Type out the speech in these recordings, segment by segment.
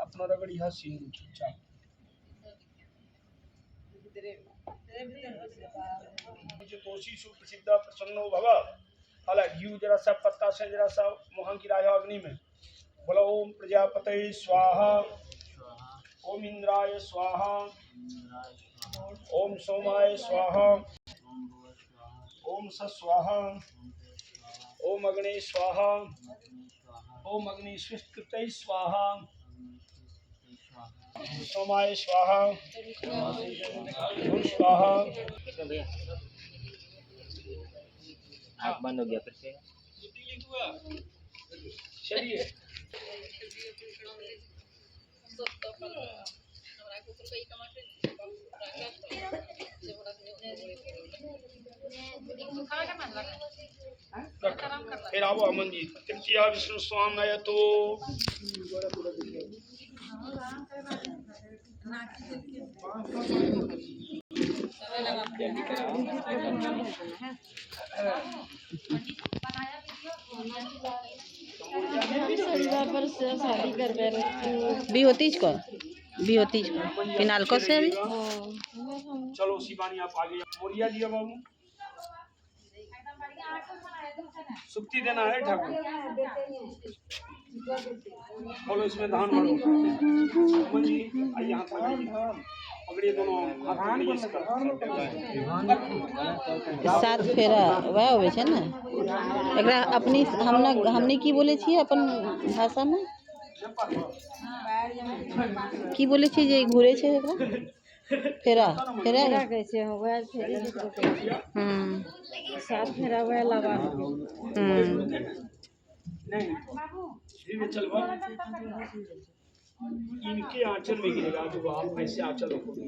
अपना रगड़ी हा सिंधु चल तोषी सुप्रसिद्ध प्रसन्नो भव हला घी जरा सा पत्ता से जरा सा मोहन की राजा अग्नि में बोला ओम प्रजापते स्वाहा ओम इंद्राय स्वाहा ओम सोमाय स्वाहा ओम सस्वाहा ओम अग्ने स्वाहा ओम अग्नि स्विष्कृतै स्वाहा सोमाय स्वाहा स्वाहा। आँख बंद हो गया फिर से। चलिए फिर आओ अमन जी तृतीया विष्णु स्वामी तो शादी कर बिहोतीज को पिनालको से अभी चलो शिवानी आप आगे मोरिया दिया बाबू सुक्ति देना है ठाकुर बोलो इसमें धान भरो अमन जी आइए यहाँ पकड़िए दोनों हाथ सात फेरा वह होवे छे ना एकरा अपनी हमने की बोले छिए अपन भाषा में की बोले छिए जे घूरे छे एकरा फेरा फेरा कैसे हो गया सात फेरा हुआ लगा नहीं चल इनके आंचल में गिरेगा तो आप ऐसे आंचल रखोगे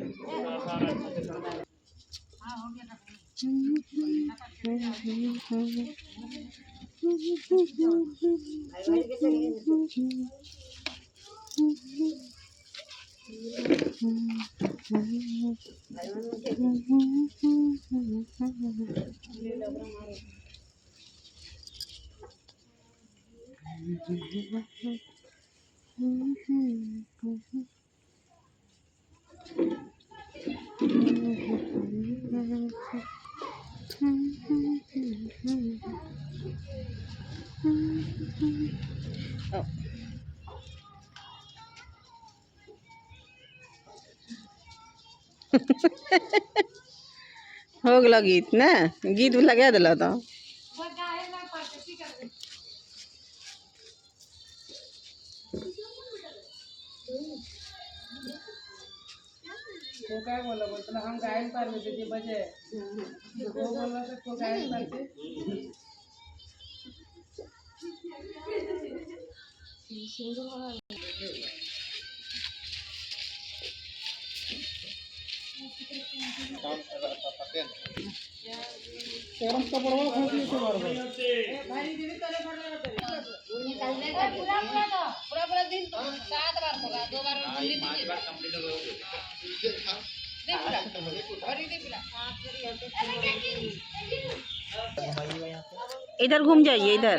हो गलो गीत ना गीत लगा दिल तो वो क्या बोला बोलता हम गायन कर लेते थे बजे वो बोला तो गायन करते शर्म का बड़वा खोजी से मार भाई देवी करे पड़ रहा निकालने का पूरा दिन 7 बार होगा 2 बार 5 बार कंप्लीट हो गया। इधर घूम जाइए इधर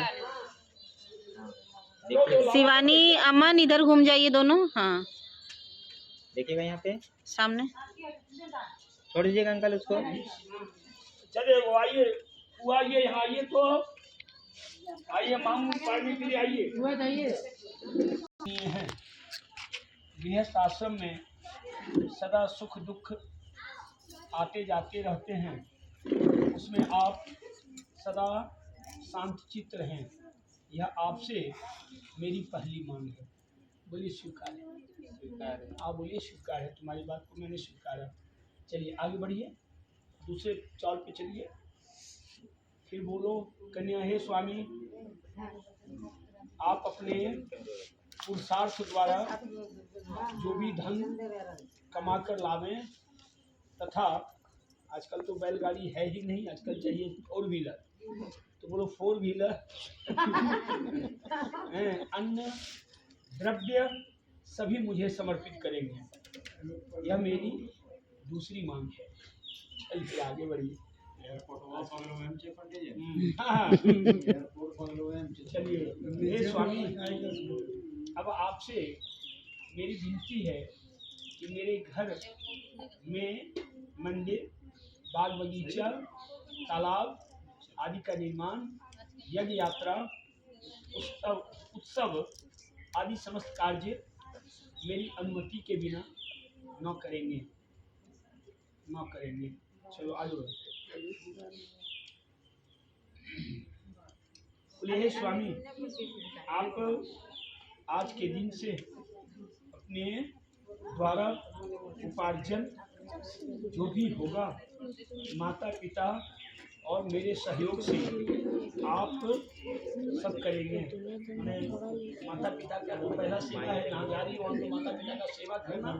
शिवानी अमन इधर घूम जाइए दोनों। हाँ देखिएगा यहाँ पे सामने छोड़ दीजिएगा अंकल उसको। चलिए वो आइए यहाँ आइए तो आइए मांग पानी के लिए आइए गृहस्थ आश्रम में सदा सुख दुख आते जाते रहते हैं उसमें आप सदा शांत चित्त रहें यह आपसे मेरी पहली मांग है। बोलिए स्वीकार है आप बोलिए स्वीकार है तुम्हारी बात को मैंने स्वीकारा। चलिए आगे बढ़िए दूसरे चौल पे चलिए फिर बोलो कन्या हे स्वामी आप अपने पुरुषार्थ द्वारा जो भी धन कमा कर लावें तथा आजकल तो बैलगाड़ी है ही नहीं आजकल चाहिए 4 व्हीलर तो बोलो 4 व्हीलर अन्न द्रव्य सभी मुझे समर्पित करेंगे यह मेरी दूसरी मांग है। चलिए आगे बढ़िए चलिए हे स्वामी अब आपसे मेरी विनती है कि मेरे घर में मंदिर, बाग बगीचा, तालाब आदि का निर्माण, यज्ञ यात्रा, उत्सव आदि समस्त कार्य मेरी अनुमति के बिना न करेंगे। चलो आगे बढ़ो। बोले हे स्वामी, आप आज के दिन से अपने द्वारा उपार्जन जो भी होगा माता पिता और मेरे सहयोग से आप सब करेंगे। माता पिता का तो पहला सेवा है, नामधारी वहाँ तो माता पिता का सेवा करना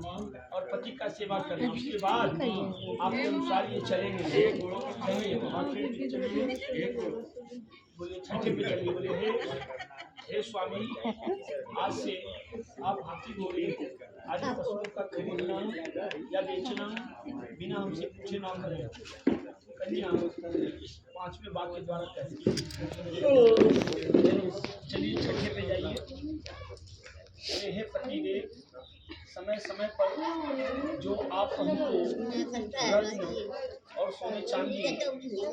और पति का सेवा करना, उसके बाद आपके अनुसार ये चलेंगे। बोले छठे पे चलिए। बोले हे स्वामी, आज से आप हाथी घोड़े आदि पशुओं का खरीदना या बेचना बिना हमसे पूछे ना करें। कन्या 5वें वाक्य के द्वारा कहती है। चलिए छठे पे जाइए। हे पतिदेव, समय समय पर जो आप हमको रत्न और सोने चांदी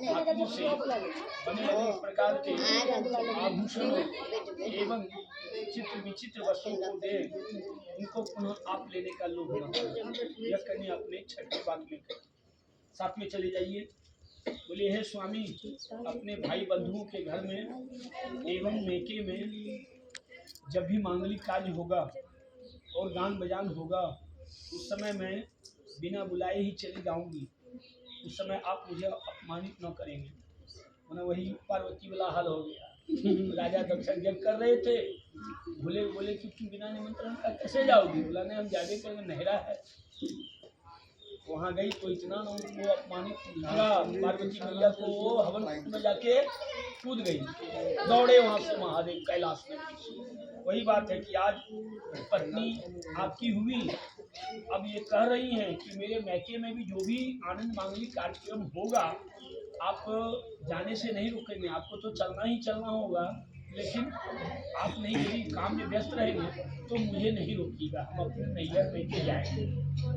हाथों से बने अनेक प्रकार के आभूषण एवं चित्र विचित्र वस्तुओं को दे, उनको पुनः आप लेने का लोभ न करें। यह कन्या अपने छठे वाक्य में कही। साथ में चले जाइए। बोले हे स्वामी, अपने भाई बंधुओं के घर में एवं मेके में जब भी मांगलिक कार्य होगा और गान बजान होगा, उस समय मैं बिना बुलाए ही चली जाऊंगी। उस समय आप मुझे अपमानित न करेंगे। मैंने वही पार्वती वाला हाल हो गया। राजा दक्ष यज्ञ कर रहे थे, बोले कि तुम बिना निमंत्रण का कैसे जाओगी? बोला नहीं, हम जाने कर नहरा है। वहाँ गई तो इतना ना वो अपमानित किया पार्वती मैया को, वो हवन कुंड में जाके कूद गई, दौड़े वहाँ से महादेव कैलाश में। वही बात है कि आज पत्नी आपकी हुई, अब ये कह रही हैं कि मेरे मैके में भी जो भी आनंद मांगलिक कार्यक्रम होगा आप जाने से नहीं रुकेंगे। आपको तो चलना ही चलना होगा, लेकिन आप नहीं यदि काम में व्यस्त रहेंगे तो मुझे नहीं रोकिएगा, हम अपने नैया लेके जाएंगे।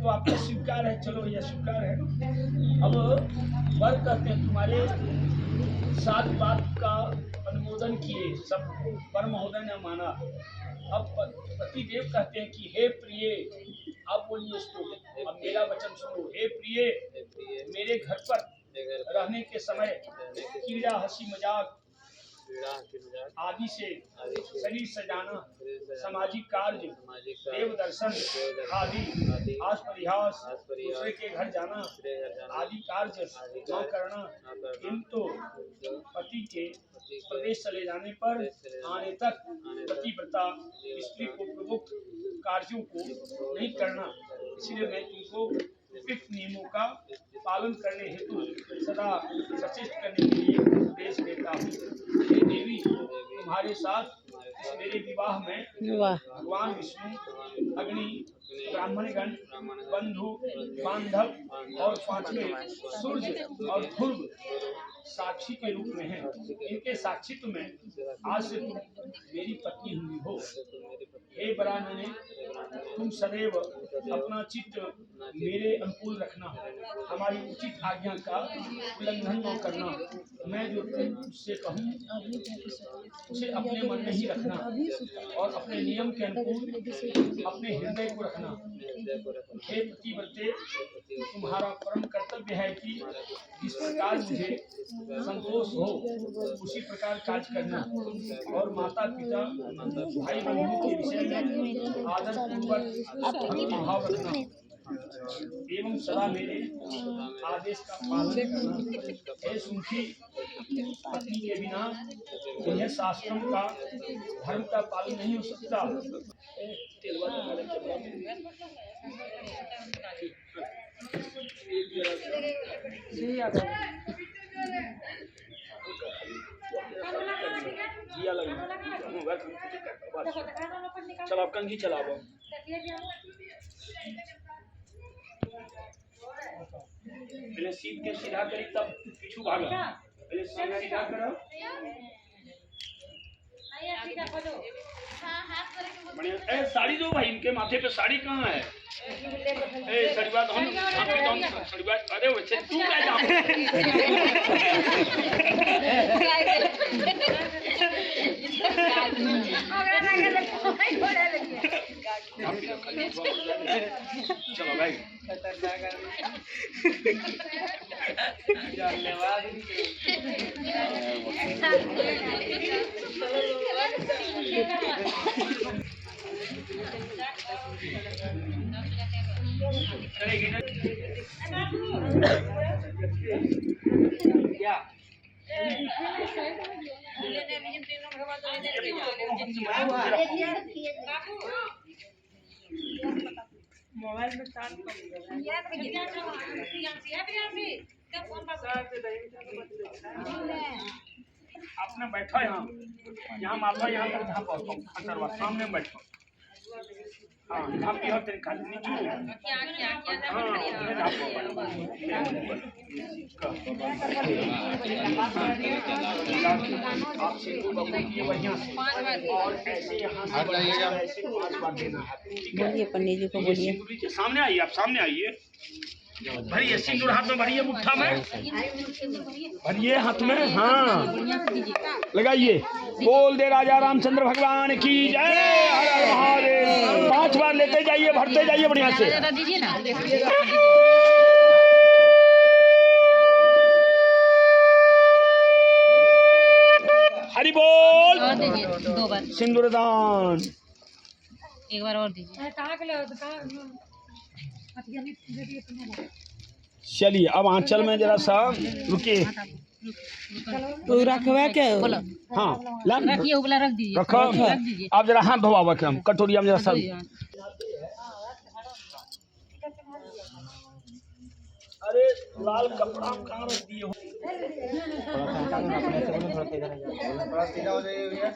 तो आपका स्वीकार है? चलो भैया स्वीकार है। अब वर कहते हैं तुम्हारे 7 बात का अनुमोदन किए, सब वर महोदय ने माना। अब पति देव कहते हैं कि हे प्रिय, आप बोलिए इसको, अब मेरा वचन सुनो। हे प्रिय, मेरे घर पर रहने के समय कीड़ा हंसी मजाक आदि से शरीर सजाना, सामाजिक कार्य, देव दर्शन आदि, आस परिहास, दूसरे के घर जाना आदि कार्य न करना, किंतु पति के प्रदेश चले जाने पर आने तक पतिव्रता स्त्री को प्रमुख कार्यों को नहीं करना। इसलिए मैं तुमको उपयुक्त नियमों का पालन करने हेतु सदा सचेत करने के लिए उपदेश देता हूँ। हे देवी, तुम्हारे साथ मेरे विवाह में भगवान विष्णु, अग्नि, ब्राह्मणगण, बंधु बांधव और 5वें सूर्य और ध्रुव साक्षी के रूप में हैं। इनके साक्षित्व में आज से तुम मेरी पत्नी हुई हो। हे वरानने, तुम सदैव अपना चित्त मेरे अनुकूल रखना, हमारी उचित आज्ञा का उल्लंघन न करना। मैं जो तुमसे कहूँ उसे अपने मन में ही रखना और अपने नियम के अनुकूल अपने हृदय को रखना। हे पतिव्रते, तुम्हारा परम कर्तव्य है कि जिस प्रकार मुझे संतोष हो उसी प्रकार कार्य करना और माता पिता भाई बहनों के विषय में आदर पूर्वक भाव रखना एवं सदा मेरे आदेश का पालन करना। हे सुखी, पत्नी के बिना यह शास्त्रों का धर्म का पालन नहीं हो सकता। चलो आप कंघी चलाओ। पहले सीट के सीधा करी तब पीछू भागा। पहले सीधा करो। बढ़िया। ए साड़ी दो भाई, इनके माथे पे साड़ी कहाँ है? ए सड़ीवा तो हम सड़ीवा, अरे वैसे तू क्या चलो भाई करेगी ना क्या? मोबाइल में चार्ज आपने बैठा यहाँ माथा यहाँ तक जहाँ पहुँचो खटरवा सामने बैठो। हाँ यहाँ भी और तरीका नीचे बोलिए पंडित जी को बोलिए। सामने आइए, आप सामने आइए, भरिए सिंदूर हाथ में भरिए, मुट्ठा में भरिए हाथ में, हाँ लगाइए। बोल दे राजा रामचंद्र भगवान की जय, हर हर महादेव। 5 बार लेते जाइए, भरते जाइए बढ़िया से। हरि बोल। 2 बार सिंदूर दान। एक बार और दीजिए। चलिए अब आंचल में जरा सा रुकिए। तो रखवा के हाँ रखिए, उबला रख दीजिए, रखो। रख दीजिए। आप जरा हाथ धोवा के हम कटोरिया में जरा सा। अरे लाल कपड़ा कहाँ रख दिए हो? थोड़ा सीधा हो जाइए भैया।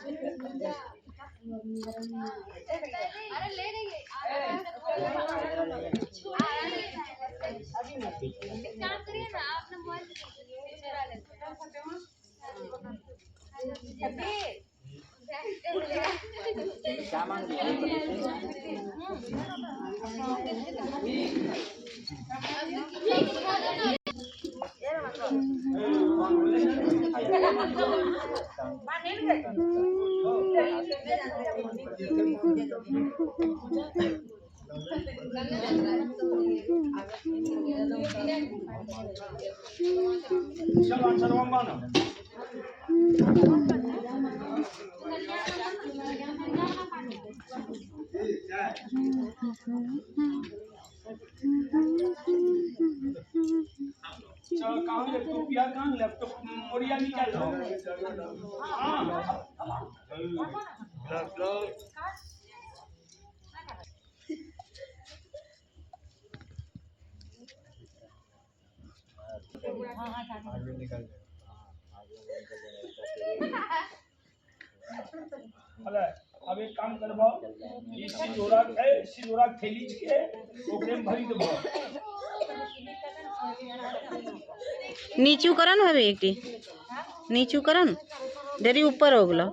कहाँ लैपटॉप कहाँ लैपटॉप मोरिया निकाल लो। अब एक काम करवाओ, सिंदूरा थैली के ओकरे में भरी देबो। नीचू करन हवे एकटी नीचू करन देरी ऊपर हो गलो।